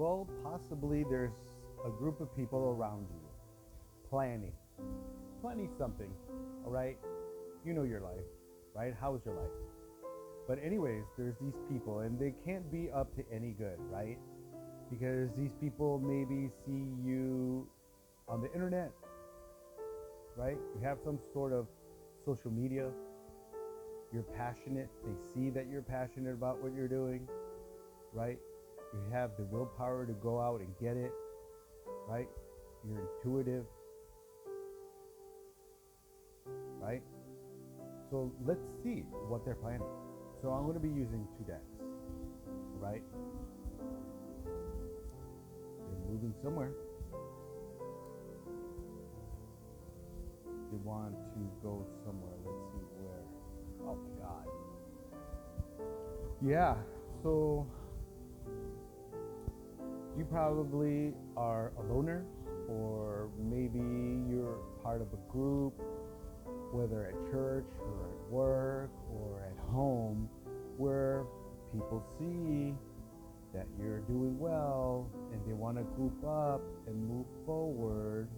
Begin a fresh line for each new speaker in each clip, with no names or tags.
Well, possibly there's a group of people around you planning, planning something, all right? You know your life, right? How's your life? But, anyways, there's these people, and they can't be up to any good, right? Because these people maybe see you on the internet, right? You have some sort of social media, you're passionate, they see that you're passionate about what you're doing, right? You have the willpower to go out and get it, right? You're intuitive, right? So let's see what they're planning. So I'm going to be using two decks, right? They're moving somewhere. They want to go somewhere. Let's see where. Oh my God. Yeah, so you probably are a loner, or maybe you're part of a group, whether at church or at work or at home, where people see that you're doing well and they want to group up and move forward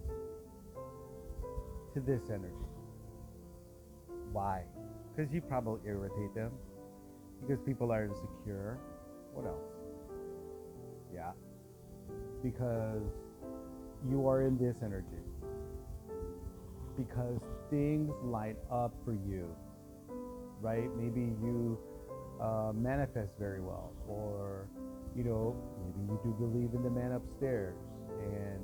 to this energy. Why? Because you probably irritate them, because people are insecure. What else? Yeah, because you are in this energy, because things light up for you, right? Maybe you manifest very well, or maybe you do believe in the man upstairs, and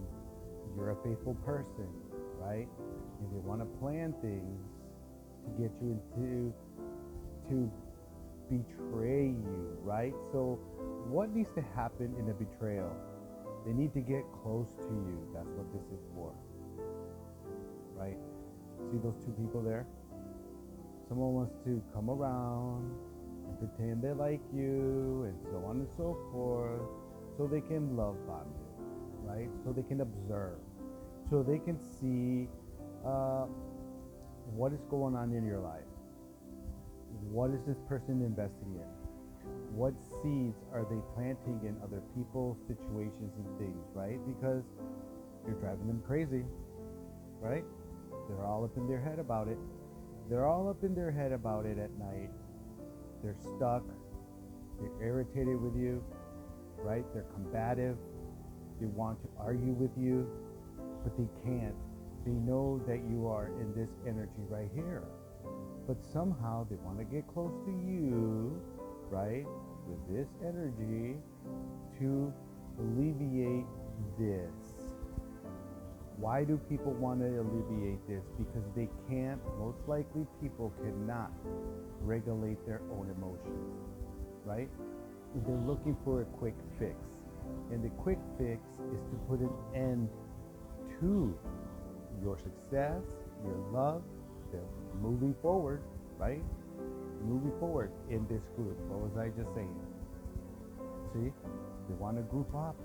you're a faithful person, right? And they want to plan things to get you to betray you, right? So what needs to happen in a betrayal? They need to get close to you. That's what this is for, right? See those two people there? Someone wants to come around and pretend they like you, and so on and so forth, so they can love bomb you, right? So they can observe, so they can see what is going on in your life. What is this person investing in? What seeds are they planting in other people, situations, and things, right? Because you're driving them crazy, right? They're all up in their head about it. They're all up in their head about it at night. They're stuck. They're irritated with you, right? They're combative. They want to argue with you, but they can't. They know that you are in this energy right here, but somehow they want to get close to you, right, with this energy to alleviate this. Why do people want to alleviate this? Because they can't, most likely people cannot regulate their own emotions, right? They're looking for a quick fix. And the quick fix is to put an end to your success, your love, the moving forward, right? Moving forward in this group. What was I just saying? See? They want to group up.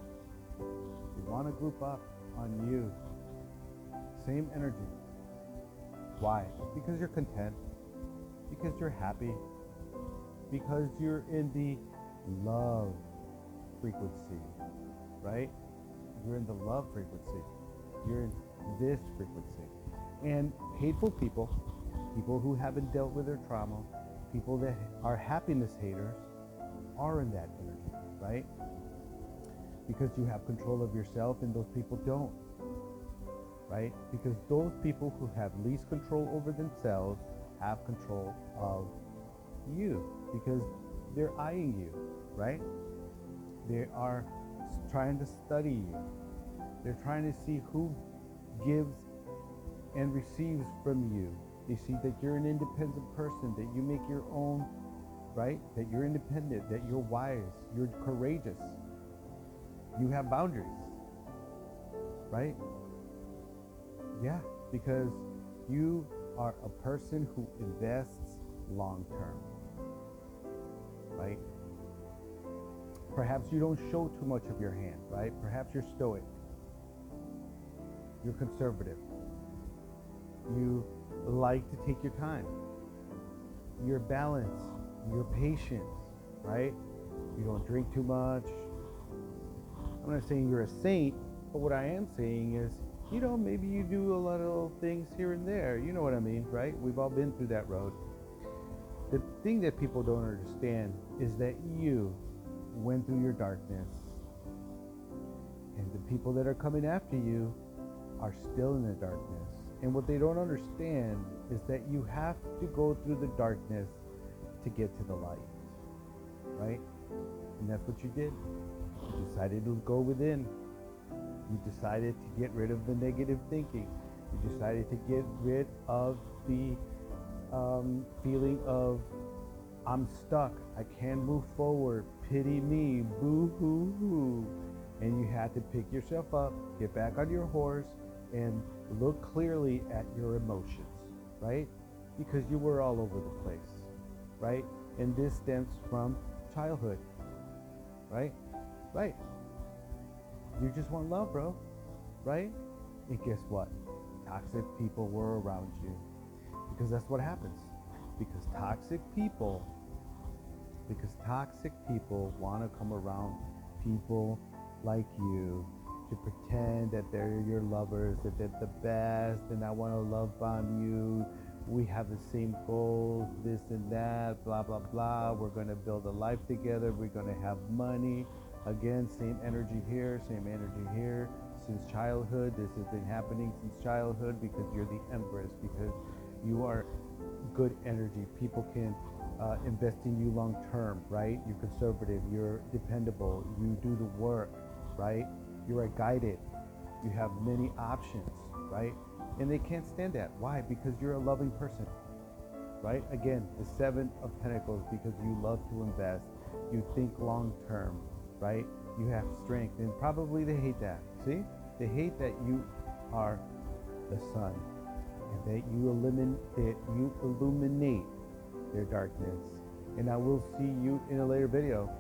They want to group up on you. Same energy. Why? Because you're content. Because you're happy. Because you're in the love frequency, right? You're in the love frequency. You're in this frequency. And hateful people, people who haven't dealt with their trauma, people that are happiness haters, are in that energy, right? Because you have control of yourself and those people don't, right? Because those people who have least control over themselves have control of you, because they're eyeing you, right? They are trying to study you. They're trying to see who gives and receives from you. They see that you're an independent person, that you make your own, right? That you're independent, that you're wise, you're courageous. You have boundaries, right? Yeah, because you are a person who invests long term, right? Perhaps you don't show too much of your hand, right? Perhaps you're stoic. You're conservative. You like to take your time. You're balanced. You're patient, right? You don't drink too much. I'm not saying you're a saint, but what I am saying is, maybe you do a lot of little things here and there. You know what I mean, right? We've all been through that road. The thing that people don't understand is that you went through your darkness, and the people that are coming after you are still in the darkness. And what they don't understand is that you have to go through the darkness to get to the light, right? And that's what you did. You decided to go within. You decided to get rid of the negative thinking. You decided to get rid of the feeling of, I'm stuck, I can't move forward, pity me, boo hoo hoo. And you had to pick yourself up, get back on your horse, and look clearly at your emotions, right? Because you were all over the place, right? And this stems from childhood, right? Right. You just want love, bro, right? And guess what? Toxic people were around you. Because that's what happens. Because toxic people want to come around people like you to pretend that they're your lovers, that they're the best, and I want to love on you. We have the same goals, this and that, blah, blah, blah. We're going to build a life together. We're going to have money. Again, same energy here, same energy here. Since childhood, this has been happening since childhood because you're the Empress, because you are good energy. People can invest in you long term, right? You're conservative, you're dependable, you do the work, right? You're guided, you have many options, right? And they can't stand that. Why? Because you're a loving person, right? Again, the Seven of Pentacles, because you love to invest, you think long term, right? You have strength, and probably they hate that. See? They hate that you are the sun, and that you illuminate their darkness. And I will see you in a later video.